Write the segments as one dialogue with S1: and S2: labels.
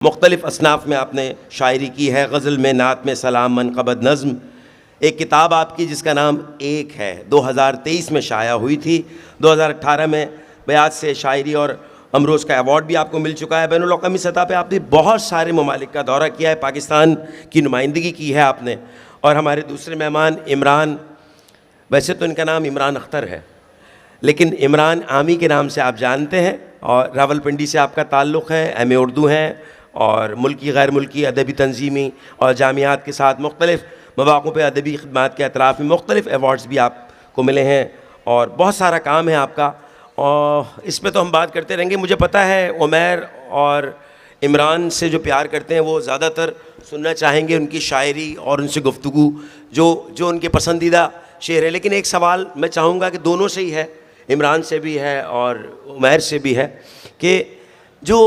S1: मुख्तलिफ़ असनाफ़ में आपने शायरी की है, गज़ल में, नात में, सलाम, मनक़बत, नज़्म। एक किताब आपकी जिसका नाम एक है 2023 में शाया हुई थी। 2018 में बयात से शायरी और अमरोज़ का अवार्ड भी आपको मिल चुका है। बैनुल अक़वामी सतह पे आपने बहुत सारे ममालिक का दौरा किया है, पाकिस्तान की नुमाइंदगी की है आपने। और हमारे दूसरे मेहमान इमरान, वैसे तो इनका नाम इमरान अख्तर है लेकिन इमरान आमी के नाम से आप जानते हैं, और रावलपिंडी से आपका ताल्लुक़ है, एम ए उर्दू हैं और मुल्की गैर मुल्की अदबी तंजीमी और जामियात के साथ मुख्तलिफ़ मौक़ों पर अदबी खिदमात के अतराफ़ में मुख्तलिफ़ अवार्ड्स भी आपको मिले हैं और बहुत सारा काम है आपका, और इस पर तो हम बात करते रहेंगे। मुझे पता है उमैर और इमरान से जो प्यार करते हैं वो ज़्यादातर सुनना चाहेंगे उनकी शायरी और उनसे गुफ्तगू जो उनके पसंदीदा शेर है। लेकिन एक सवाल मैं चाहूँगा कि दोनों से ही है, इमरान से भी है और उमैर से भी है, कि जो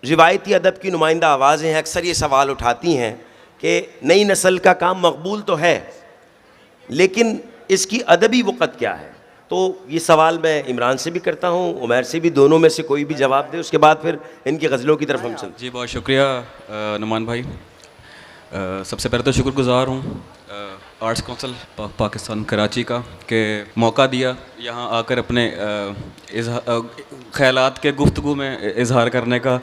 S1: रिवायती अदब की नुमाइंदा आवाज़ें हैं अक्सर ये सवाल उठाती हैं कि नई नस्ल का काम मकबूल तो है लेकिन इसकी अदबी वक़्त क्या है। तो ये सवाल मैं इमरान से भी करता हूँ, उमैर से भी, दोनों में से कोई भी जवाब दे, उसके बाद फिर इनकी गज़लों की तरफ हम चलते।
S2: जी बहुत शुक्रिया नुमान भाई। सबसे पहले तो शुक्रगुज़ार हूँ आर्ट्स काउंसिल पाकिस्तान कराची का कि मौका दिया यहाँ आकर अपने ख़यालात के गुफ्तगू में इजहार करने का।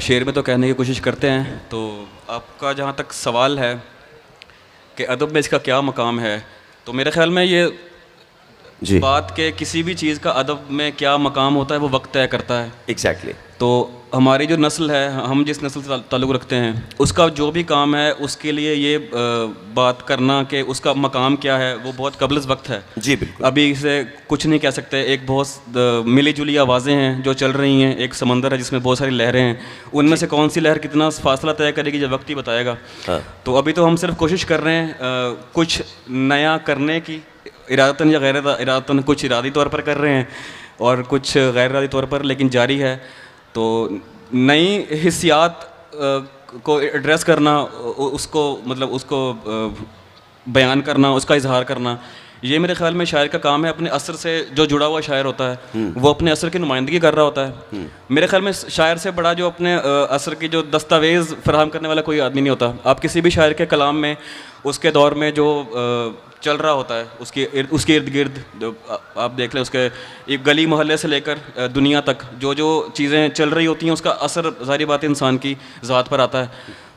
S2: शेर में तो कहने की कोशिश करते हैं। तो आपका जहाँ तक सवाल है कि अदब में इसका क्या मकाम है, तो मेरे ख़्याल में ये बात के किसी भी चीज़ का अदब में क्या मकाम होता है वो वक्त तय करता है।
S1: एग्जैक्टली।
S2: तो हमारी जो नस्ल है, हम जिस नस्ल से ताल्लुक़ रखते हैं, उसका जो भी काम है उसके लिए ये बात करना कि उसका मकाम क्या है वो बहुत कबल वक्त है।
S1: जी बिल्कुल।
S2: अभी इसे कुछ नहीं कह सकते। एक बहुत मिली जुली आवाज़ें हैं जो चल रही हैं, एक समंदर है जिसमें बहुत सारी लहरें हैं, उनमें से कौन सी लहर कितना फासला तय करेगी जब वक्त ही बताएगा।
S1: हाँ।
S2: तो अभी तो हम सिर्फ कोशिश कर रहे हैं कुछ नया करने की, इरादतन या गैर इरादतन, कुछ इरादी तौर पर कर रहे हैं और कुछ गैर इरादी तौर पर, लेकिन जारी है। तो नई हिस्सियात को एड्रेस करना, उसको मतलब उसको बयान करना, उसका इजहार करना, ये मेरे ख्याल में शायर का काम है। अपने असर से जो जुड़ा हुआ शायर होता है वो अपने असर की नुमाइंदगी कर रहा होता है। मेरे ख्याल में शायर से बड़ा जो अपने असर की जो दस्तावेज़ फराहम करने वाला कोई आदमी नहीं होता। आप किसी भी शायर के कलाम में उसके दौर में जो चल रहा होता है उसके इर्द गिर्द आप देख लें, उसके एक गली मोहल्ले से लेकर दुनिया तक जो चीज़ें चल रही होती हैं उसका असर ज़ाहिर बात इंसान की ज़ात पर आता है।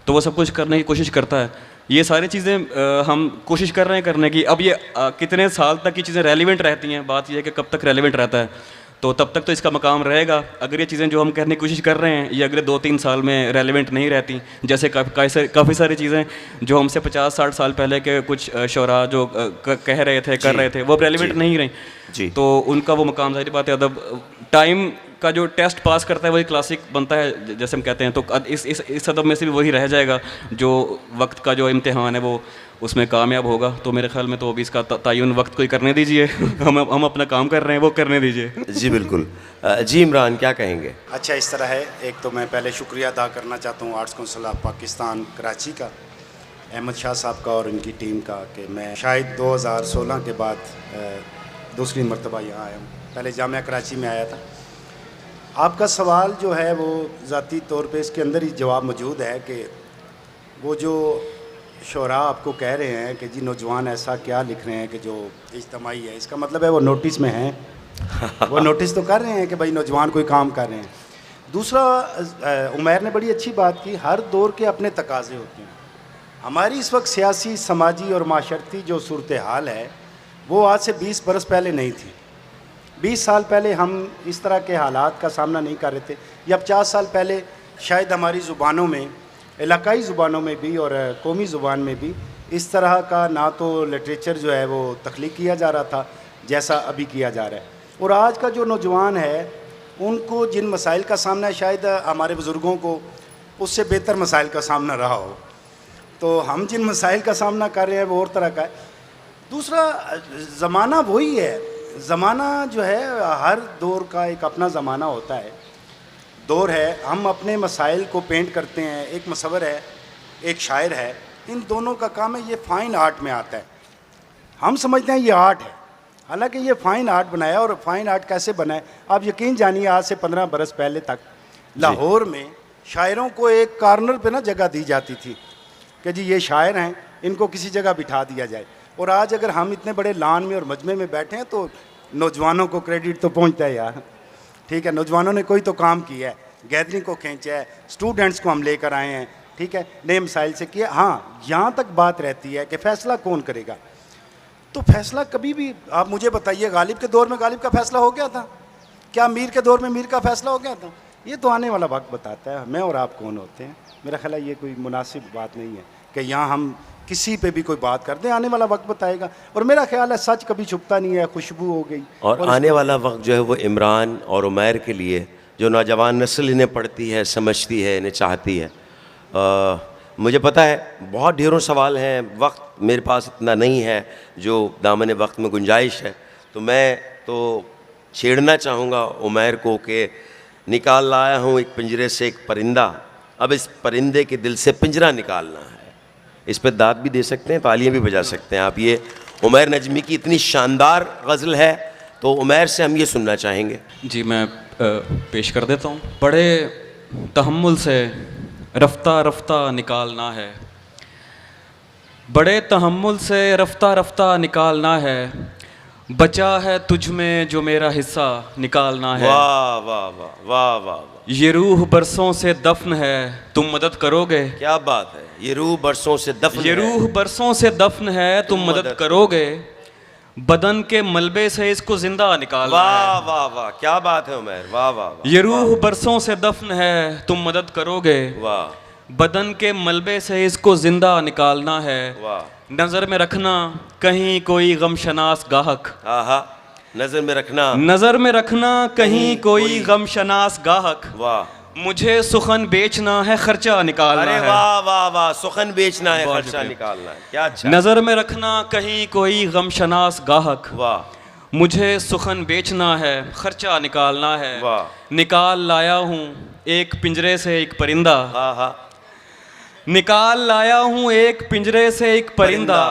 S2: तो वो सब कुछ करने की कोशिश करता है। ये सारी चीज़ें हम कोशिश कर रहे हैं करने की। अब ये कितने साल तक ये चीज़ें रेलिवेंट रहती हैं, बात यह है कि कब तक रेलिवेंट रहता है। तो तब तक तो इसका मकाम रहेगा। अगर ये चीज़ें जो हम कहने की कोशिश कर रहे हैं ये अगले 2-3 साल में रेलिवेंट नहीं रहती, जैसे काफ़ी सारी चीज़ें जो हमसे 50-60 साल पहले के कुछ शोरा जो कह रहे थे, कर रहे थे, वो रेलिवेंट नहीं रही। तो उनका वो मकाम ज़ाहिर बात है अदब टाइम का जो टेस्ट पास करता है वही क्लासिक बनता है जैसे हम कहते हैं। तो इस अदब में से भी वही रह जाएगा जो वक्त का जो इम्तिहान है वो उसमें कामयाब होगा। तो मेरे ख्याल में तो अभी इसका तयन वक्त को ही करने दीजिए। हम अपना काम कर रहे हैं, वो करने दीजिए।
S1: जी बिल्कुल। जी इमरान क्या कहेंगे?
S3: अच्छा, इस तरह है, एक तो मैं पहले शुक्रिया अदा करना चाहता हूँ arts council of Pakistan Karachi का, अहमद शाह साहब का और उनकी टीम का, कि मैं शायद 2016 के बाद दूसरी मरतबा यहाँ आया हूँ। पहले जामिया कराची में आया था। आपका सवाल जो है वो ज़ाती तौर पे इसके अंदर ही जवाब मौजूद है कि वो जो शोरा आपको कह रहे हैं कि जी नौजवान ऐसा क्या लिख रहे हैं कि जो इज्तिमाई है, इसका मतलब है वो नोटिस में हैं। वो नोटिस तो कर रहे हैं कि भाई नौजवान कोई काम कर रहे हैं। दूसरा, उमैर ने बड़ी अच्छी बात की, हर दौर के अपने तकाज़े होते हैं। हमारी इस वक्त सियासी, समाजी और माशरती जो सूरत हाल है वो आज से 20 बरस पहले नहीं थी। 20 साल पहले हम इस तरह के हालात का सामना नहीं कर रहे थे, या 50 साल पहले शायद हमारी ज़ुबानों में, इलाकाई ज़ुबानों में भी और कौमी ज़ुबान में भी इस तरह का ना तो लिटरेचर जो है वो तख्लीक किया जा रहा था जैसा अभी किया जा रहा है। और आज का जो नौजवान है उनको जिन मसाइल का सामना है, शायद हमारे बुज़ुर्गों को उससे बेहतर मसाइल का सामना रहा हो। तो हम जिन मसाइल का सामना कर रहे हैं वो और तरह का है। दूसरा, ज़माना वही है। ज़माना जो है हर दौर का एक अपना ज़माना होता है, दौर है। हम अपने मसाइल को पेंट करते हैं। एक मसवर है, एक शायर है, इन दोनों का काम है। ये फ़ाइन आर्ट में आता है। हम समझते हैं ये आर्ट है, हालांकि ये फ़ाइन आर्ट बनाया। और फ़ाइन आर्ट कैसे बनाए आप यकीन जानिए, आज से 15 बरस पहले तक लाहौर में शायरों को एक कॉर्नर पे ना जगह दी जाती थी कि जी ये शायर हैं, इनको किसी जगह बिठा दिया जाए। और आज अगर हम इतने बड़े लान में और मजमे में बैठे हैं तो नौजवानों को क्रेडिट तो पहुंचता है यार, ठीक है। नौजवानों ने कोई तो काम किया है, गैदरिंग को खींचा है, स्टूडेंट्स को हम लेकर आए हैं, ठीक है, नए मिसाइल से किया। हाँ, यहाँ तक बात रहती है कि फ़ैसला कौन करेगा। तो फैसला कभी भी आप मुझे बताइए, गालिब के दौर में गालिब का फैसला हो गया था क्या? मीर के दौर में मीर का फैसला हो गया था? ये तो आने वाला वक्त बताता है मैं और आप कौन होते हैं। मेरा ख्याल है ये कोई मुनासिब बात नहीं है कि यहाँ हम किसी पे भी कोई बात कर दें, आने वाला वक्त बताएगा। और मेरा ख्याल है सच कभी छुपता नहीं है, खुशबू हो गई।
S1: और आने वाला वक्त जो है वो इमरान और उमैर के लिए, जो नौजवान नस्ल इन्हें पढ़ती है, समझती है, इन्हें चाहती है। मुझे पता है बहुत ढेरों सवाल हैं, वक्त मेरे पास इतना नहीं है जो दामन वक्त में गुंजाइश है, तो मैं तो छेड़ना चाहूँगा उमैर को कि निकाल लाया हूँ एक पिंजरे से एक परिंदा, अब इस परिंदे के दिल से पिंजरा निकालना है। इस पर दाद भी दे सकते हैं, तालियां भी बजा सकते हैं आप। ये उमैर नजमी की इतनी शानदार गज़ल है, तो उमैर से हम ये सुनना चाहेंगे।
S2: जी मैं पेश कर देता हूँ। बड़े तहम्मुल से रफ्ता रफ्ता निकालना है, बड़े तहम्मुल से रफ्ता रफ्ता निकालना है, बचा है तुझ में जो मेरा हिस्सा निकालना है।
S1: वाह वाह वाह वाह वाह,
S2: ये रूह बरसों से दफन है, तुम मदद करोगे।
S1: क्या बात है, ये रूह बरसों से दफन
S2: ये रूह बरसों से दफन है, तुम मदद करोगे, बदन के मलबे से इसको जिंदा निकालना है।
S1: वाह वाह वाह, क्या बात है उमैर, वाह वाह वाह।
S2: ये रूह बरसों से दफन है, तुम मदद करोगे,
S1: वाह,
S2: बदन के मलबे से इसको जिंदा निकालना है।
S1: वाह,
S2: नजर में रखना कहीं कोई गमशनास गाहक,
S1: आहा, नजर में रखना,
S2: नजर में रखना कहीं कोई गमशनास गाहक,
S1: वाह,
S2: मुझे सुखन बेचना है, खर्चा निकालना
S1: अरे
S2: है।
S1: वाह वाह वाह, सुखन बेचना है, खर्चा निकालना है, क्या अच्छा।
S2: नजर में रखना कहीं कोई गमशनास गाहक,
S1: वाह,
S2: मुझे सुखन बेचना है, खर्चा निकालना है।
S1: वाह,
S2: निकाल लाया हूँ एक पिंजरे से एक परिंदा,
S1: आहा,
S2: निकाल लाया हूँ एक पिंजरे से एक परिंदा,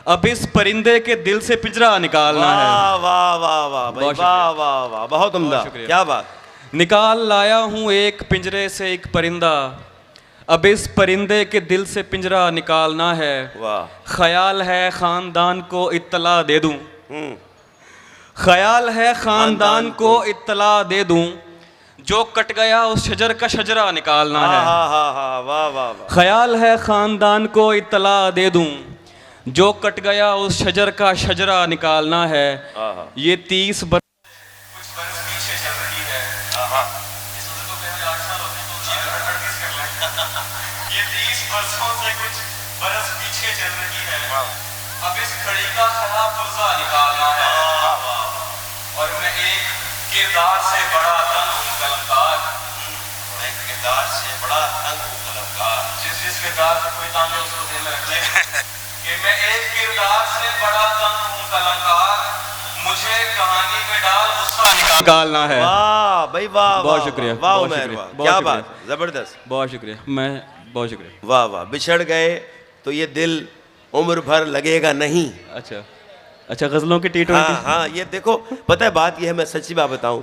S2: अब इस परिंदे के दिल से पिंजरा निकालना है।
S1: वाह वाह वाह वाह भाई, वाह वाह वाह, बहुत उम्दा, क्या बात।
S2: निकाल लाया हूँ एक पिंजरे से एक परिंदा, अब इस परिंदे के दिल से पिंजरा निकालना है।
S1: वाह,
S2: ख्याल है खानदान को इत्तला दे दूं, ख्याल है खानदान को इत्तला दे दूं, जो कट गया उस शजर का शजरा निकालना है।
S1: वाह वाह वाह,
S2: ख्याल है खानदान को इत्तला दे दूं, जो कट गया उस शजर का शजरा निकालना है। ये 30 बरस कुछ बरस पीछे चल रही है। इस उम्र को पहले 8 साल होते हैं तो 38 कर लें। ये 30 बरसों से कुछ बरस पीछे चल रही है, अब इस घड़ी का खला पुर्जा निकालना है। और मैं एक किरदार से बड़ा तंग हूँ कलमकार,
S1: एक किरदार से बड़ा तंग हूँ कलमकार,
S2: जिस किरदार से कोई तांग है उसको दिल में रख ले कि मैं एक किरदार से बड़ा तंग हूँ कलमकार, मुझे कहानी में डाल गुस्सा निकालना है।
S1: वाह भाई वाह,
S2: बहुत शुक्रिया,
S1: वाह
S2: बहुत
S1: उमैर,
S2: शुक्रिया,
S1: वाह,
S2: बहुत
S1: क्या
S2: शुक्रिया।
S1: बात, जबरदस्त,
S2: बहुत शुक्रिया, मैं बहुत शुक्रिया।
S1: वाह वाह। बिछड़ गए तो ये दिल उम्र भर लगेगा नहीं।
S2: अच्छा अच्छा, गजलों की T20।
S1: हाँ हाँ, ये देखो, पता है बात ये है, मैं सच्ची बात बताऊं,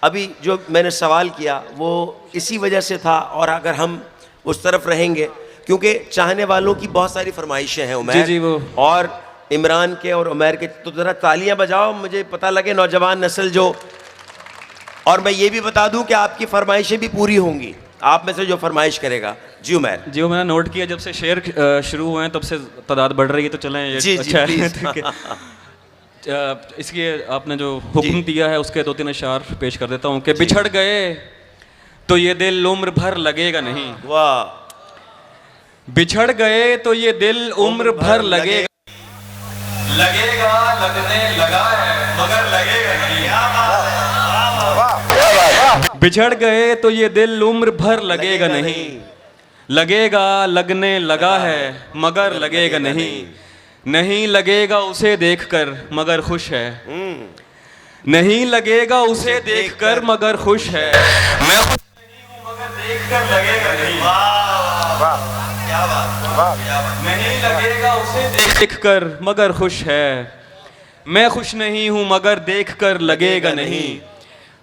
S1: अभी जो मैंने सवाल किया वो इसी वजह से था, और अगर हम उस तरफ रहेंगे, क्योंकि चाहने वालों की बहुत सारी फरमाइशें हैं उमैर,
S2: जी, वो
S1: और इमरान के और उमैर के, तो ज़रा तालियां बजाओ, मुझे पता लगे नौजवान नस्ल जो। और मैं ये भी बता दूं कि आपकी फरमाइशें भी पूरी होंगी, आप में से जो फरमाइश करेगा। जी उमैर।
S2: जी, वो मैंने नोट किया, जब से शेर शुरू हुए हैं तब से तादाद बढ़ रही है, तो चलें ये
S1: जी,
S2: अच्छा
S1: जी,
S2: है।
S1: प्लीज़।
S2: ठीक है। इसके आपने जो हुक्म दिया है उसके 2-3 अशार पेश कर देता हूँ कि बिछड़ गए तो ये दिल उम्र भर लगेगा नहीं।
S1: वाह,
S2: बिछड़ गए तो ये दिल उम्र भर लगेगा, लगेगा लगने लगा है मगर लगेगा नहीं। बिछड़ गए तो ये दिल उम्र भर लगेगा नहीं, लगेगा लगने लगा है मगर लगेगा नहीं। नहीं लगेगा उसे देखकर मगर खुश है, नहीं लगेगा उसे देखकर मगर खुश है। मैं खुश नहीं हूँ मगर देखकर लगेगा नहीं।
S1: क्या बात,
S2: नहीं लगेगा उसे देखकर मगर खुश है, मैं खुश नहीं हूँ मगर देखकर लगेगा नहीं।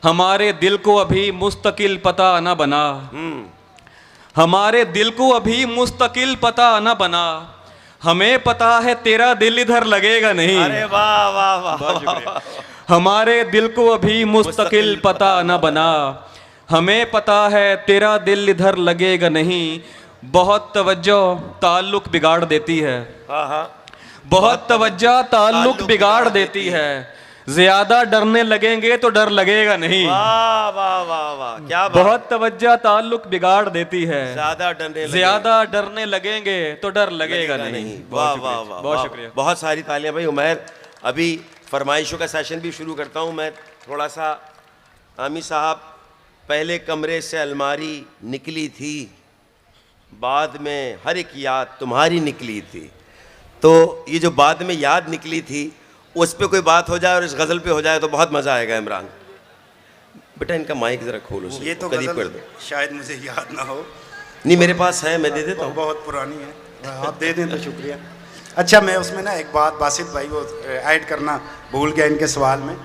S2: हमारे दिल को अभी मुस्तकिल पता न बना, हमारे दिल को अभी मुस्तकिल पता न बना, हमें पता है तेरा दिल इधर लगेगा नहीं।
S1: अरे वाह वाह वाह,
S2: बहुत शुक्रिया। हमारे दिल को अभी मुस्तकिल पता न बना, हमें पता है तेरा दिल इधर लगेगा नहीं। बहुत तवज्जो ताल्लुक बिगाड़ देती है,
S1: हाँ हाँ,
S2: बहुत तवज्जो ताल्लुक बिगाड़ देती है। ज्यादा डरने लगेंगे तो डर लगेगा नहीं।
S1: वाह वाह वाह वाह, क्या बात।
S2: बहुत तवज्जो ताल्लुक बिगाड़ देती है,
S1: ज्यादा
S2: डरने लगेंगे तो डर लगेगा नहीं।
S1: वाह वाह वाह,
S2: बहुत शुक्रिया।
S1: बहुत सारी तालियां भाई। उमैर, अभी फरमाइशों का सेशन भी शुरू करता हूं मैं थोड़ा सा। आमी साहब, पहले कमरे से अलमारी निकली थी, बाद में हर एक याद तुम्हारी निकली थी। तो ये जो बाद में याद निकली थी, उस पे कोई बात हो जाए और इस गज़ल पे हो जाए तो बहुत मज़ा आएगा। इमरान बेटा, इनका माइक ज़रा खोलो,
S3: ये तो
S1: करीब कर
S3: गज़ल
S1: दो।
S3: शायद मुझे याद ना हो।
S1: नहीं, मेरे पास है, मैं दे देता हूँ।
S3: बहुत पुरानी है, आप दे दें तो शुक्रिया। अच्छा, मैं उसमें ना एक बात बासित भाई वो ऐड करना भूल गया इनके सवाल में।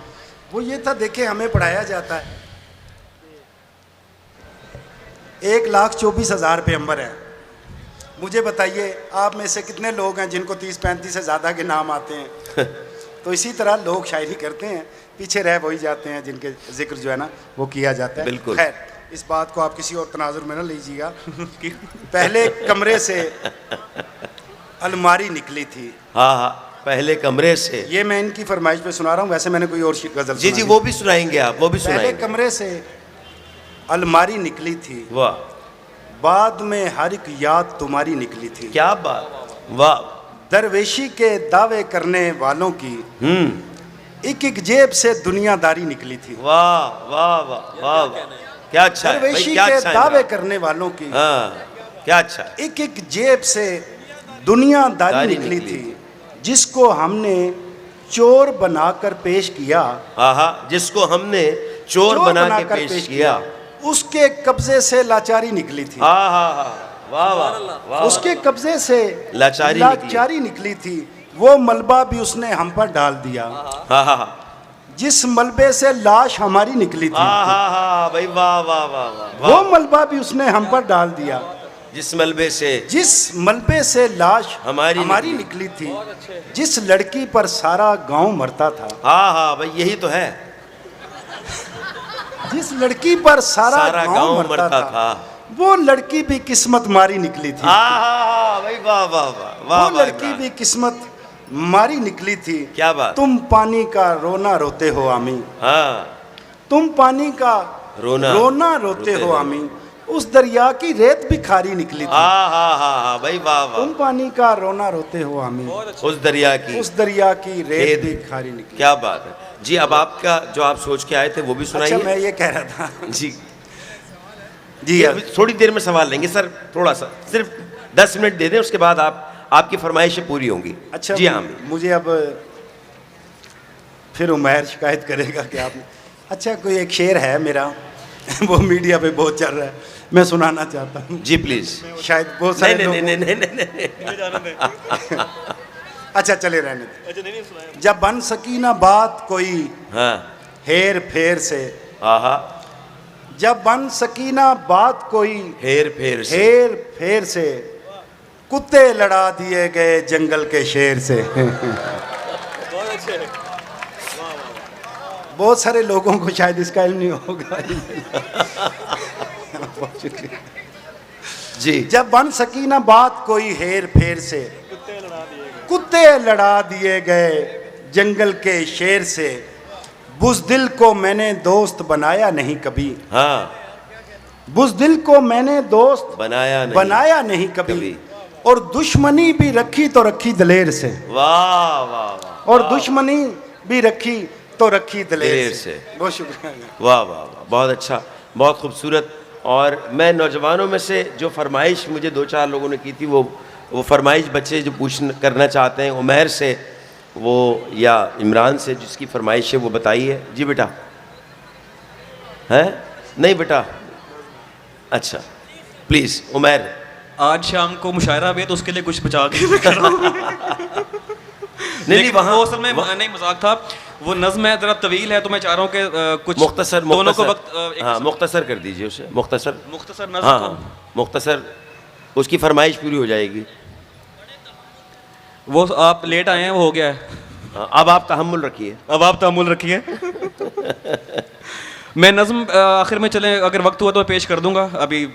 S3: वो ये था, देखिए हमें पढ़ाया जाता है 1,24,000 पैगंबर हैं। मुझे बताइए आप में से कितने लोग हैं जिनको 30-35 से ज़्यादा के नाम आते हैं? तो इसी तरह लोग शायरी करते हैं, पीछे रह वही जाते हैं जिनके जिक्र जो है ना वो किया जाता है।
S1: बिल्कुल।
S3: खैर, इस बात को आप किसी और तनाजुर में ना लीजिएगा। पहले कमरे से अलमारी निकली थी।
S1: हाँ हाँ, पहले कमरे से।
S3: ये मैं इनकी फरमाइश पे सुना रहा हूँ, वैसे मैंने कोई और गज़ल
S1: जी जी,
S3: सुनाई।
S1: वो भी सुनाएंगे आप, वो भी
S3: पहले
S1: सुनाएंगे।
S3: कमरे से अलमारी निकली थी,
S1: वाह,
S3: बाद में हर एक याद तुम्हारी निकली थी।
S1: क्या बात, वाह।
S3: दरवेशी के दावे करने वालों की एक एक जेब से दुनियादारी निकली थी।
S1: वाह वाह वाह वाह वाह, क्या अच्छा है भाई,
S3: दरवेशी
S1: क्या
S3: के
S1: अच्छा है
S3: दावे
S1: इमरान।
S3: करने वालों की
S1: हाँ, क्या अच्छा है।
S3: एक एक जेब से दुनियादारी
S1: दारी
S3: निकली
S1: निकली
S3: थी, जिसको हमने चोर बनाकर पेश किया।
S1: हाँ हाँ, जिसको हमने चोर बना के पेश किया।
S3: उसके कब्जे से लाचारी निकली थी।
S1: हाँ हाँ हाँ, वाह वाह वाह।
S3: उसके कब्जे से
S1: लाचारी
S3: निकली थी। वो मलबा भी उसने हम पर डाल दिया।
S1: हाँ हाँ हाँ,
S3: जिस मलबे से लाश हमारी निकली थी,
S1: हाँ हाँ हाँ भाई, वाह वाह वाह वाह।
S3: वो मलबा भी उसने हम पर डाल दिया।
S1: जिस मलबे से
S3: लाश
S1: हमारी
S3: निकली थी, जिस लड़की पर सारा गांव मरता था।
S1: हाँ हाँ भाई, यही तो है।
S3: जिस लड़की पर सारा गांव मरता था, वो लड़की भी किस्मत मारी निकली थी।
S1: हाँ हाँ हाँ भाई, वाह वाह वाह वाह।
S3: वो लड़की भी किस्मत मारी निकली थी।
S1: क्या बात।
S3: तुम पानी का रोना रोते हो आमी।
S1: हाँ,
S3: तुम पानी का
S1: रोना
S3: रोते हो आमी। उस दरिया की रेत भी खारी निकली थी।
S1: हाँ हाँ हाँ हाँ भाई, वाह वाह।
S3: तुम पानी का रोना रोते हो आमी।
S1: उस दरिया की
S3: रेत भी खारी निकली।
S1: क्या बात है जी। अब आपका जो आप सोच के आए थे वो भी सुनाइए।
S3: अच्छा, मैं ये कह रहा था
S1: जी
S3: जी,
S1: अभी थोड़ी देर में सवाल लेंगे सर, थोड़ा सा सिर्फ 10 मिनट दे दें, उसके बाद आपकी फरमाइशें पूरी होंगी।
S3: अच्छा
S1: जी हाँ,
S3: मुझे अब फिर उमैर शिकायत करेगा कि आपने। अच्छा, कोई एक शेर है मेरा वो मीडिया पे बहुत चल रहा है, मैं सुनाना चाहता हूँ।
S1: जी प्लीज।
S3: शायद बहुत सारे लोग।
S1: नहीं।
S3: अच्छा, चले रहने दे। जब बन सकी ना बात कोई
S1: हाँ
S3: हेर फेर से।
S1: हाँ,
S3: जब बन सकी ना बात कोई
S1: हेर फेर से
S3: कुत्ते लड़ा दिए गए जंगल के शेर से। बहुत सारे लोगों को शायद इसका इल्म नहीं होगा। बहुत शुक्रिया जी। जब बन सकी ना बात कोई हेर फेर से, कुत्ते लड़ा दिए गए जंगल के शेर से। बुज़दिल को मैंने दोस्त बनाया नहीं कभी।
S1: हाँ,
S3: बुज़दिल को मैंने दोस्त बनाया नहीं कभी। और दुश्मनी भी रखी तो रखी दलेर से।
S1: वाह वाह।
S3: और दुश्मनी भी रखी तो रखी दलेर से। बहुत शुक्रिया।
S1: वाह वाह वाह, बहुत अच्छा, बहुत खूबसूरत। और मैं नौजवानों में से जो फरमाइश मुझे 2-4 लोगों ने की थी, वो फरमाइश बच्चे जो करना चाहते हैं उमैर से वो या इमरान से, जिसकी फरमाइश है वो बताइए। जी बेटा, हैं? नहीं बेटा, अच्छा प्लीज़ उमैर।
S2: आज शाम को मुशायरा भी है तो उसके लिए कुछ बचा के कर रहा हूँ।
S1: नहीं वहाँ
S2: असल में नहीं, मजाक था। वो नज़्म है ज़रा तवील है, तो मैं चाह रहा हूँ कि कुछ
S1: मुख्तसर
S2: दोनों को
S1: मुख्तसर
S2: वक्त
S1: हाँ मुख्तसर कर दीजिए उसे, मुख्तसर
S2: मुख्तसर नज़्म
S1: हाँ
S2: को।
S1: हाँ मुख्तसर, उसकी फरमाइश पूरी हो जाएगी।
S2: वो आप लेट आए हैं, वो हो गया है।
S1: हाँ, अब आप तहम्मुल रखिए।
S2: अब आप तअम्मुल रखिए। मैं नज़्म आखिर में चलें, अगर वक्त हुआ तो मैं पेश कर दूंगा। अभी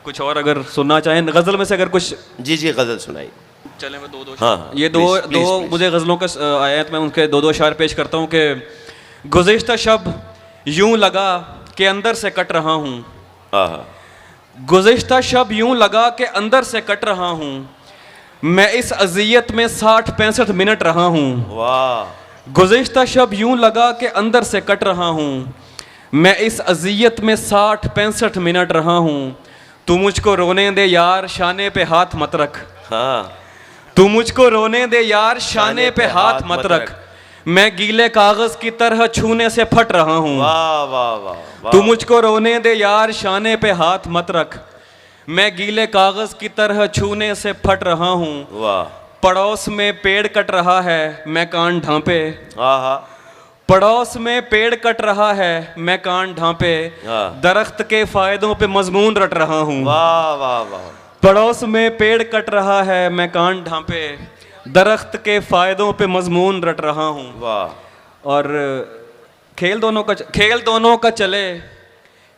S2: कुछ और अगर सुनना चाहें गज़ल में से अगर कुछ
S1: जी जी गज़ल सुनाइए।
S2: चले मैं दो
S1: हाँ, हाँ,
S2: ये दो
S1: please,
S2: दो
S1: please।
S2: मुझे गज़लों का आया है, तो मैं उनके दो अशार पेश करता हूँ कि गुज़िश्ता शब यूं लगा कि अंदर से कट रहा हूँ,
S1: हाँ
S2: गुज़िश्ता शब यूं लगा कि अंदर से कट रहा हूँ, मैं इस अज़ियत में 60-65 मिनट रहा हूँ।
S1: वाह,
S2: गुज़िश्ता शब यूं लगा कि अंदर से कट रहा हूँ, मैं इस अज़ियत में 60-65 मिनट रहा हूँ। तू मुझको रोने दे यार, शाने पे हाथ मत रख।
S1: हाँ
S2: तू मुझको रोने दे यार, शाने पे हाथ मत रख। मैं गीले कागज़ की तरह छूने से फट रहा हूँ।
S1: वाह वाह वाह वाह।
S2: तू मुझको रोने दे यार, शाने पे हाथ मत रख। मैं गीले कागज़ की तरह छूने से फट रहा हूँ।
S1: वाह,
S2: पड़ोस में पेड़ कट रहा है, मैं कान ढांपे।
S1: हाँ हाँ
S2: पड़ोस में पेड़ कट रहा है, मैं कान ढांपे।
S1: हाँ।
S2: दरख्त के फायदों पे मजमून रट रहा हूँ।
S1: वाह वाह वाह।
S2: पड़ोस में पेड़ कट रहा है, मैं कान ढांपे। दरख्त के फायदों पे मजमून रट रहा हूँ।
S1: वाह।
S2: और खेल दोनों का चले,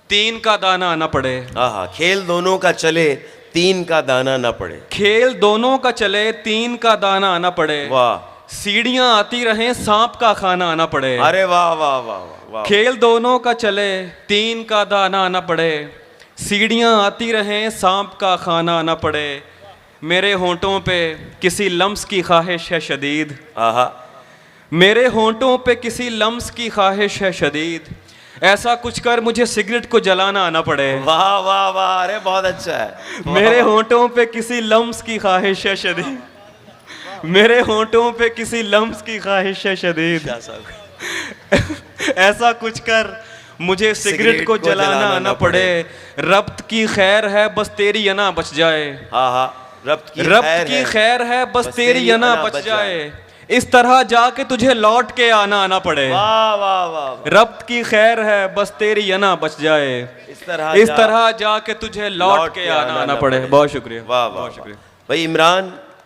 S2: तीन का दाना न पड़े।
S1: हाँ, खेल दोनों का चले, तीन का दाना न पड़े।
S2: खेल दोनों का चले, तीन का दाना न पड़े।
S1: वाह,
S2: सीढ़ियां आती रहें, सांप का खाना आना पड़े।
S1: अरे वाह वाह वाह वाह वाह।
S2: खेल दोनों का चले, तीन का दाना न पड़े। सीढ़ियां आती रहें, सांप का खाना न पड़े। मेरे होंठों पे किसी लम्स की ख्वाहिश है शदीद।
S1: आहा,
S2: मेरे होंठों पे किसी लम्स की ख्वाहिश है शदीद। ऐसा कुछ कर मुझे सिगरेट को जलाना आना पड़े।
S1: वाह वाह वाह, अरे बहुत अच्छा है।
S2: मेरे होंठों पे किसी लम्स की ख्वाहिश है शदीद। मेरे होंठों पे किसी लम्स की ख्वाहिश है शदीद। ऐसा कुछ कर मुझे सिगरेट को जलाना न पड़े। रब्त की खैर है बस तेरी अना बच जाए।
S1: हाँ हाँ, रब्त की
S2: खैर है बस तेरी अना बच जाए। इस तरह जाके तुझे लौट के आना पड़े।
S1: वाह वाह वाह।
S2: रब्त की खैर है बस तेरी अना बच जाए। इस तरह जाके तुझे लौट के आना पड़े। बहुत शुक्रिया।
S1: वाह वाह, बहुत शुक्रिया भाई।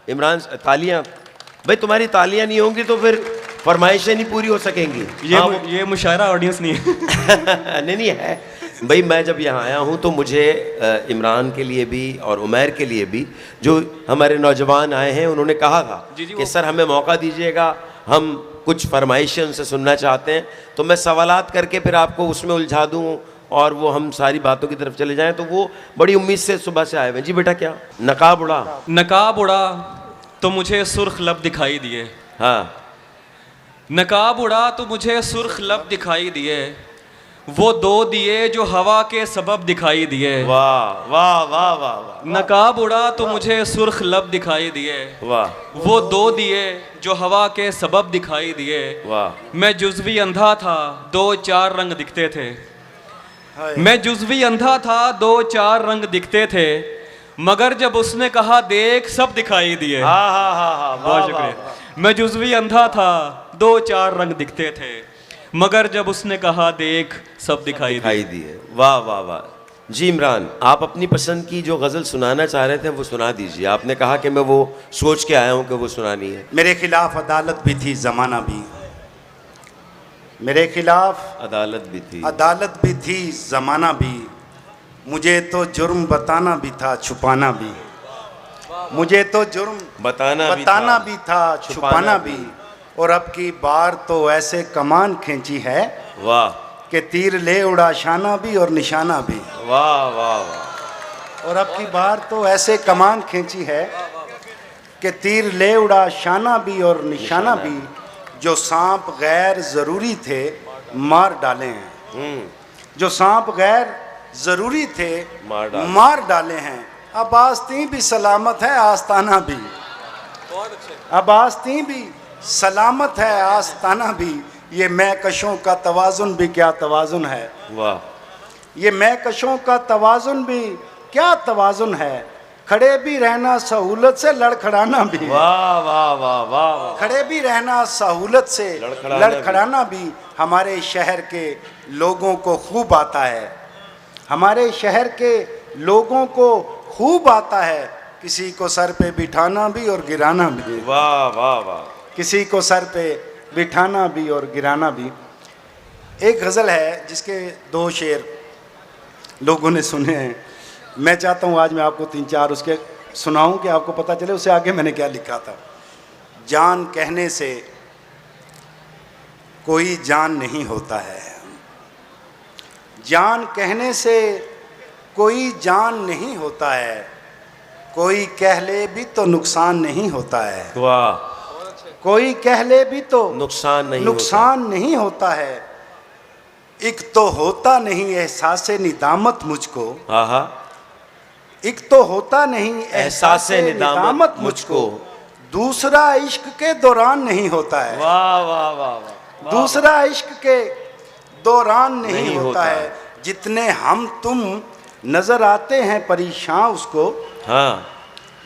S1: इमरान तालियां भाई, तुम्हारी तालियां नहीं होंगी तो फिर फरमाइशें नहीं पूरी हो सकेंगी।
S2: ये मुशायरा ऑडियंस नहीं है।
S1: नहीं है भाई। मैं जब यहाँ आया हूँ तो मुझे इमरान के लिए भी और उमैर के लिए भी, जो हमारे नौजवान आए हैं, उन्होंने कहा था कि सर हमें मौका दीजिएगा, हम कुछ फरमाइशें उनसे सुनना चाहते हैं। तो मैं सवालात करके फिर आपको उसमें उलझा दूँ और वो हम सारी बातों की तरफ चले जाएं। तो वो बड़ी उम्मीद से सुबह से आए हुए। जी बेटा, क्या नकाब उड़ा
S2: तो मुझे सुर्ख लब दिखाई दिए।
S1: हाँ,
S2: नकाब उड़ा तो मुझे सुर्ख लब दिखाई दिए। वो दो दिए जो हवा के सबब दिखाई दिए।
S1: वाह वाह वाह वाह।
S2: नकाब उड़ा तो मुझे सुर्ख लब दिखाई दिए।
S1: वाह।
S2: वो दो दिए जो हवा के सबब दिखाई दिए।
S1: वाह।
S2: मैं जुज़वी अंधा था, 2-4 रंग दिखते थे। मैं जुज़वी अंधा था, 2-4 रंग दिखते थे। मगर जब उसने कहा देख, सब दिखाई दिए। बहुत शुक्रिया। मैं जुज़वी अंधा था, 2-4 रंग दिखते थे। मगर जब उसने कहा देख, सब दिखाई दिए।
S1: वाह वाह वाह। जी इमरान, आप अपनी पसंद की जो गज़ल सुनाना चाह रहे थे वो सुना दीजिए। आपने कहा कि मैं वो सोच के आया हूँ कि वो सुनानी है।
S3: मेरे खिलाफ अदालत भी थी, ज़माना भी। मेरे खिलाफ
S1: अदालत भी थी,
S3: ज़माना भी। मुझे तो जुर्म बताना भी था, छुपाना भी। मुझे तो जुर्म बताना भी था, छुपाना भी। और अब की बार तो ऐसे कमान खींची है,
S1: वाह,
S3: कि तीर ले उड़ा शाना भी और निशाना भी।
S1: वाह वाह वाह।
S3: और अब की बार तो ऐसे कमान खींची है कि तीर ले उड़ा शाना भी और निशाना भी। जो सांप गैर ज़रूरी थे, मार डाले हैं। जो सांप गैर ज़रूरी थे, मार डाले हैं। अब आस्तीं भी सलामत है, आस्ताना भी। अब आस्तीं भी सलामत है, आस्ताना भी। ये महकशों का तवाज़ुन भी क्या तवाज़ुन है।
S1: वाह।
S3: ये महकशों का तवाज़ुन भी क्या तवाज़ुन है। खड़े भी रहना सहूलत से, लड़खड़ाना भी।
S1: वाह वाह वाह वाह वाह।
S3: खड़े भी रहना सहूलत से, लड़खड़ाना भी हमारे शहर के लोगों को खूब आता है। हमारे शहर के लोगों को खूब आता है। किसी को सर पे बिठाना भी और गिराना भी।
S1: वाह वाह वाह।
S3: किसी को सर पे बिठाना भी और गिराना भी। एक गज़ल है जिसके 2 शेर लोगों ने सुने हैं। मैं चाहता हूँ आज मैं आपको 3-4 उसके सुनाऊं कि आपको पता चले उससे आगे मैंने क्या लिखा था। जान कहने से कोई जान नहीं होता है, जान कहने से कोई जान नहीं होता है, कोई कह ले भी तो नुकसान नहीं होता है।
S1: वाह।
S3: कोई कह ले भी तो
S1: नुकसान
S3: नहीं होता है। एक तो होता नहीं एहसासे निदामत मुझको।
S1: हाँ।
S3: एक तो होता नहीं
S1: एहसासे निदामत मुझको।
S3: दूसरा इश्क के दौरान नहीं होता है।
S1: वाह वाह वाह वाह।
S3: दूसरा इश्क के दौरान नहीं होता है। जितने हम तुम नजर आते हैं परेशान उसको।
S1: हाँ।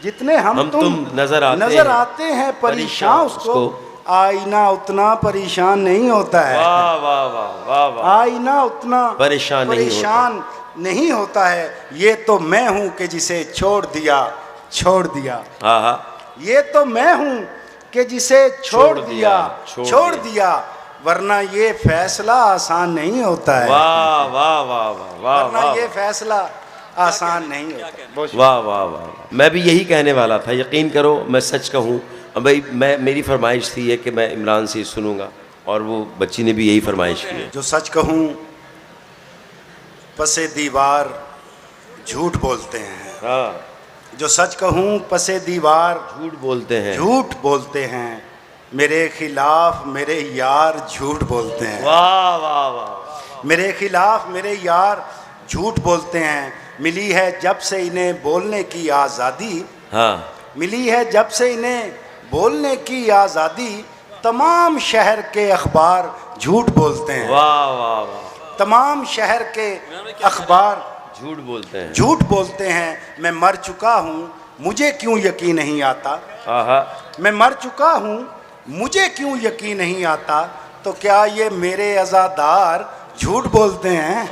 S3: जितने हम तुम नजर आते हैं परेशान उसको। आईना उतना परेशान नहीं होता है।
S1: वाह वाह वाह वाह वाह।
S3: आईना उतना
S1: परेशान
S3: नहीं होता है। ये तो मैं हूँ कि जिसे छोड़ दिया।
S1: हाँ।
S3: ये तो मैं हूँ कि जिसे छोड़ दिया वरना ये फैसला आसान नहीं होता है।
S1: वाह वाह वाह वाह।
S3: वरना ये फैसला आसान नहीं होता।
S1: वाह वाह वाह। मैं भी यही कहने वाला था। यकीन करो मैं सच कहूँ भाई, मेरी फरमाइश थी है कि मैं इमरान से सुनूंगा और वो बच्ची ने भी यही फरमाइश की है।
S3: जो सच कहूँ पसे दीवार झूठ बोलते हैं।
S1: हाँ।
S3: जो सच कहूँ पसे दीवार
S1: झूठ बोलते हैं।
S3: मेरे खिलाफ मेरे यार झूठ बोलते हैं।
S1: वाह वाह वाह।
S3: मेरे खिलाफ मेरे यार झूठ बोलते हैं। मिली है जब से इन्हें बोलने की आज़ादी।
S1: हाँ। मिली है
S3: जब से इन्हें बोलने की आज़ादी। तमाम शहर के अखबार झूठ बोलते हैं।
S1: वाह वाह वाह।
S3: तमाम शहर के अखबार
S1: झूठ बोलते हैं।
S3: मैं मर चुका हूँ मुझे क्यों यकीन नहीं आता।
S1: हाँ।
S3: मैं मर चुका हूँ मुझे क्यों यकीन नहीं आता। तो क्या ये मेरे अज़ादार झूठ बोलते हैं।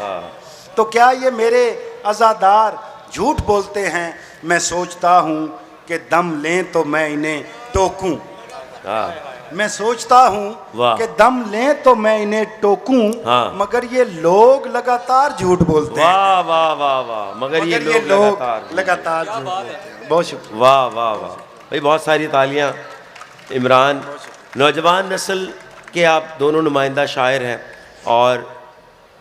S3: तो क्या ये मेरे अज़ादार झूठ बोलते हैं। मैं सोचता हूँ कि दम लें तो मैं इन्हें टोकूं। मैं सोचता हूँ कि दम लें तो मैं इन्हें टोकूं। मगर ये लोग लगातार झूठ बोलते हैं।
S1: वाह वाह वाह वाह। मगर ये लोग
S3: लगातार झूठ बोलते हैं। बहुत शुक्रिया।
S1: वाह वाह वाह भाई। बहुत सारी तालियां। इमरान नौजवान नस्ल के आप दोनों नुमाइंदा शायर हैं और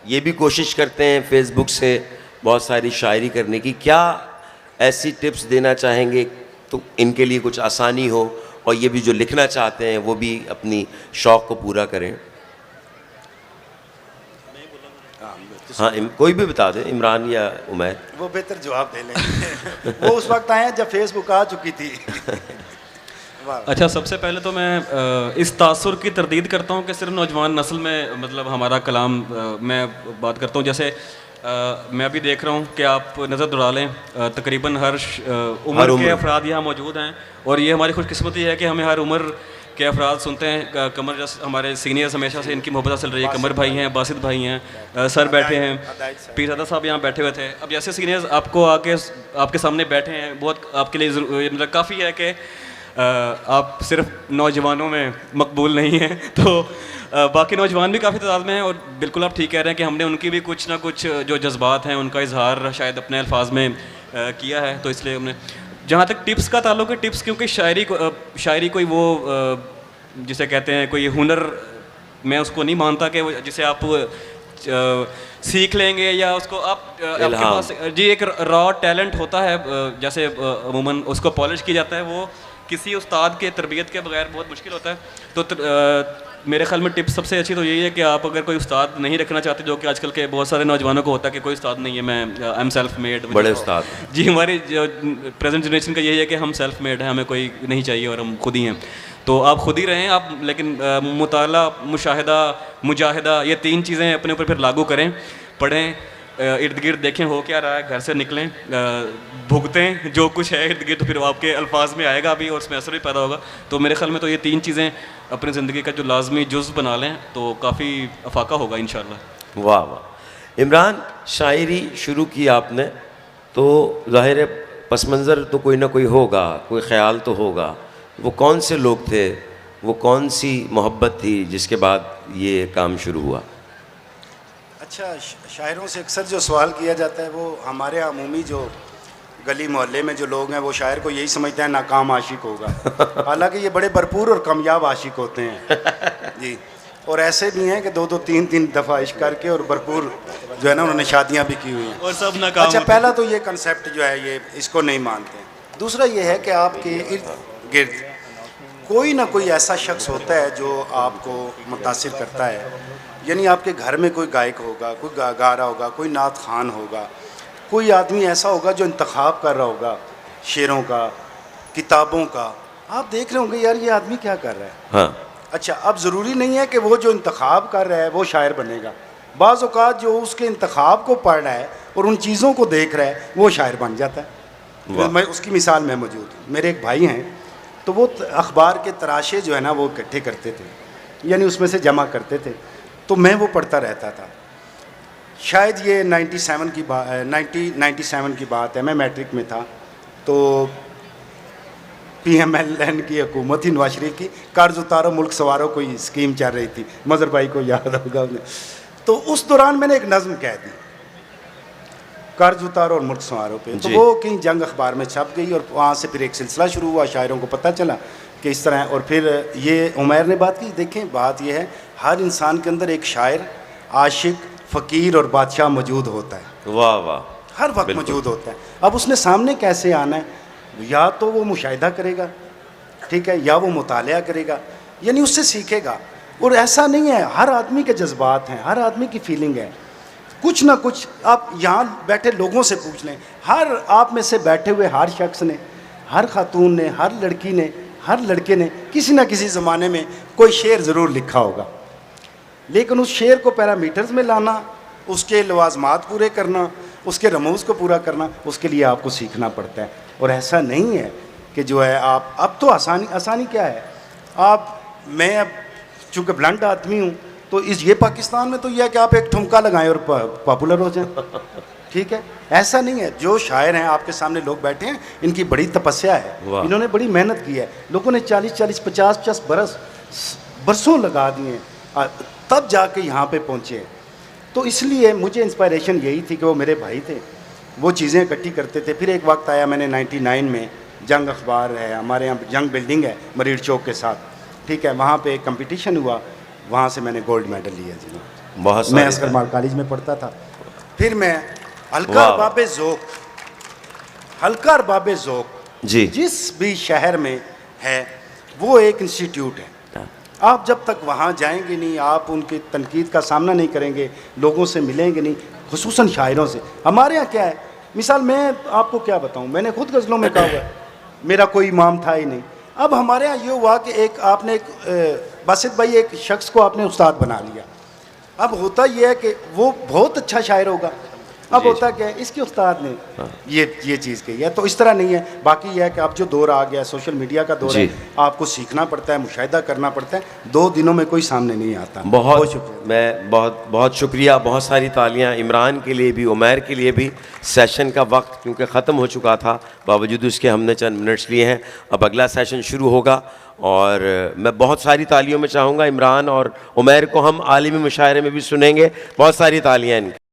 S1: ये भी कोशिश करते हैं फेसबुक से बहुत सारी शायरी करने की। क्या ऐसी टिप्स देना चाहेंगे तो इनके लिए कुछ आसानी हो और ये भी जो लिखना चाहते हैं वो भी अपनी शौक़ को पूरा करें। हाँ कोई भी बता दे, इमरान या उमैर।
S3: वो बेहतर जवाब दे लेंगे। वो उस वक्त आए जब फेसबुक आ चुकी थी।
S2: अच्छा, सबसे पहले तो मैं इस तासुर की तरदीद करता हूँ कि सिर्फ नौजवान नस्ल में मतलब हमारा कलाम मैं बात करता हूँ। जैसे मैं अभी देख रहा हूँ कि आप नज़र दौड़ा लें तकरीबन हर उम्र के अफराद यहाँ मौजूद हैं और ये हमारी खुशकिस्मती है कि हमें हर उम्र के अफराद सुनते हैं। कमर जैसे हमारे सीनियर्स हमेशा से इनकी मोहब्बत चल रही है। कमर भाई हैं, बासित भाई हैं, सर बैठे हैं, पीरज़ादा साहब यहाँ बैठे हुए थे। अब जैसे सीनियर्स आपको आके आपके सामने बैठे हैं, बहुत आपके लिए मतलब काफ़ी है कि आप सिर्फ नौजवानों में मकबूल नहीं हैं, तो बाकी नौजवान भी काफ़ी तादाद में हैं। और बिल्कुल आप ठीक कह रहे हैं कि हमने उनकी भी कुछ ना कुछ जो जज्बात हैं उनका इजहार शायद अपने अल्फाज में किया है। तो इसलिए हमने, जहाँ तक टिप्स का ताल्लुक है, टिप्स क्योंकि शायरी कोई वो जिसे कहते हैं कोई हुनर, मैं उसको नहीं मानता कि जिसे आप सीख लेंगे या उसको आपके पास जी एक रॉ टैलेंट होता है, जैसे अमूमन उसको पॉलिश किया जाता है, वो किसी उस्ताद के तरबियत के बगैर बहुत मुश्किल होता है। तो मेरे ख्याल में टिप्स सबसे अच्छी तो यही है कि आप अगर कोई उस्ताद नहीं रखना चाहते, जो कि आजकल के बहुत सारे नौजवानों को होता है कि कोई उस्ताद नहीं है, मैं आई एम सेल्फ मेड,
S1: बड़े उस्ताद
S2: जी, हमारी जो प्रेजेंट जनरेशन का यही है कि हम सेल्फ मेड हैं, हमें कोई नहीं चाहिए और हम खुद ही हैं। तो आप खुद ही रहें आप, लेकिन मुताला, मुशाहिदा, मुजाहिदा, ये तीन चीज़ें अपने ऊपर फिर लागू करें, पढ़ें इर्द गिर्द देखें हो क्या रहा है, घर से निकलें, भुगतें जो कुछ है इर्द गिर्द, फिर वो आपके अल्फाज में आएगा भी और उसमें असर भी पैदा होगा। तो मेरे ख्याल में तो ये 3 चीज़ें अपनी ज़िंदगी का जो लाजमी जुज़ बना लें तो काफ़ी अफाका होगा इंशाअल्लाह।
S1: वाह वाह। इमरान, शायरी शुरू की आपने तो ज़ाहिर है पस मंज़र तो कोई ना कोई होगा, कोई ख़्याल तो होगा। वो कौन से लोग थे, वो कौन सी मोहब्बत थी जिसके बाद ये काम शुरू हुआ?
S3: अच्छा, शायरों से अक्सर जो सवाल किया जाता है वो हमारे अमूमी जो गली मोहल्ले में जो लोग हैं वो शायर को यही समझते हैं नाकाम आशिक होगा। हालांकि ये बड़े भरपूर और कामयाब आशिक होते हैं जी। और ऐसे भी हैं कि 2-2 3-3 दफ़ा इश्क करके और भरपूर जो है ना उन्होंने शादियां भी की हुई हैं
S2: और सब नाकाम।
S3: अच्छा, पहला तो ये कंसेप्ट जो है ये इसको नहीं मानते। दूसरा ये है कि आपके इर्द गिर्द कोई ना कोई ऐसा शख्स होता है जो आपको मुतासिर करता है। यानी आपके घर में कोई गायक होगा, कोई गा रहा होगा, कोई नात खान होगा, कोई आदमी ऐसा होगा जो इंतखाब कर रहा होगा शेरों का, किताबों का। आप देख रहे होंगे यार ये आदमी क्या कर रहा है।
S1: हाँ।
S3: अच्छा, अब ज़रूरी नहीं है कि वो जो इंतखाब कर रहा है वो शायर बनेगा। बाज़ औक़ात जो उसके इंतखाब को पढ़ रहा है और उन चीज़ों को देख रहा है वो शायर बन जाता है। मैं उसकी मिसाल में मौजूद हूँ। मेरे एक भाई हैं तो वो अखबार के तराशे जो है ना वो इकट्ठे करते थे, यानी उसमें से जमा करते थे, तो मैं वो पढ़ता रहता था। शायद ये 1997 की बात है, मैं मैट्रिक में था। तो PMLN की हुकूमत थी, नवाज शरीफ की, कर्ज उतारो मुल्क सवारो कोई स्कीम चल रही थी, मज़हर भाई को याद होगा उन्हें। तो उस दौरान मैंने एक नज़म कह दी, कर्ज उतारो और मुल्क संवारो पे। तो वो कहीं जंग अखबार में छप गई और वहाँ से फिर एक सिलसिला शुरू हुआ, शायरों को पता चला कि इस तरह। और फिर ये उमैर ने बात की। देखें, बात ये है हर इंसान के अंदर एक शायर, आशिक, फ़कीर और बादशाह मौजूद होता है।
S1: वाह वाह।
S3: हर वक्त मौजूद होता है। अब उसने सामने कैसे आना है, या तो वो मुशाहिदा करेगा, ठीक है, या वो मुतालिया करेगा, यानी उससे सीखेगा। और ऐसा नहीं है, हर आदमी के जज्बात हैं, हर आदमी की फीलिंग है। कुछ ना कुछ आप यहाँ बैठे लोगों से पूछ लें, हर आप में से बैठे हुए हर शख्स ने, हर खातून ने, हर लड़की ने, हर लड़के ने किसी ना किसी ज़माने में कोई शेर ज़रूर लिखा होगा। लेकिन उस शेर को पैरामीटर्स में लाना, उसके लवाजमात पूरे करना, उसके रमूज़ को पूरा करना, उसके लिए आपको सीखना पड़ता है। और ऐसा नहीं है कि जो है आप, अब तो आसानी क्या है, मैं अब चूँकि ब्लंट आदमी हूँ तो ये पाकिस्तान में तो यह है कि आप एक ठुमका लगाएं और पॉपुलर हो जाएं, ठीक है। ऐसा नहीं है। जो शायर हैं आपके सामने लोग बैठे हैं, इनकी बड़ी तपस्या है, इन्होंने बड़ी मेहनत की है। लोगों ने 40-40, 50-50 बरसों लगा दिए तब जाके यहाँ पे पहुँचे। तो इसलिए मुझे इंस्पायरेशन यही थी कि वो मेरे भाई थे, वो चीज़ें इकट्ठी करते थे। फिर एक वक्त आया, मैंने 99 में जंग अखबार है हमारे यहाँ, जंग बिल्डिंग है मरीड़ चौक के साथ, ठीक है, वहाँ पे एक कंपटीशन हुआ, वहाँ से मैंने गोल्ड मेडल लिया जी।
S1: बहुत
S3: मैं अस्कर माल कॉलेज में पढ़ता था। फिर मैं हल्का अरबाब ज़ौक़
S1: जी,
S3: जिस भी शहर में है वो एक इंस्टीट्यूट है। आप जब तक वहाँ जाएंगे नहीं, आप उनकी तनकीद का सामना नहीं करेंगे, लोगों से मिलेंगे नहीं, खुसूसन शायरों से। हमारे यहाँ क्या है, मिसाल मैं आपको क्या बताऊँ, मैंने खुद गज़लों में कहा हुआ है, मेरा कोई इमाम था ही नहीं। अब हमारे यहाँ ये हुआ कि आपने बासित भाई एक शख्स को आपने उस्ताद बना लिया। अब होता यह है कि वो बहुत अच्छा शायर होगा, अब होता क्या है, इसके उस्ताद ने ये चीज़ कही है। तो इस तरह नहीं है। बाकी यह है कि अब जो दौर आ गया, सोशल मीडिया का दौर है, आपको सीखना पड़ता है, मुशाहिदा करना पड़ता है। 2 दिनों में कोई सामने नहीं आता।
S1: बहुत शुक्रिया। मैं बहुत शुक्रिया, बहुत सारी तालियां इमरान के लिए भी, उमैर के लिए भी। सेशन का वक्त क्योंकि ख़त्म हो चुका था, बावजूद उसके हमने चंद मिनट्स लिए हैं। अब अगला सेशन शुरू होगा और मैं बहुत सारी तालियों में चाहूँगा इमरान और उमैर को हम आलिमी मुशायरे में भी सुनेंगे। बहुत सारी तालियाँ इनकी।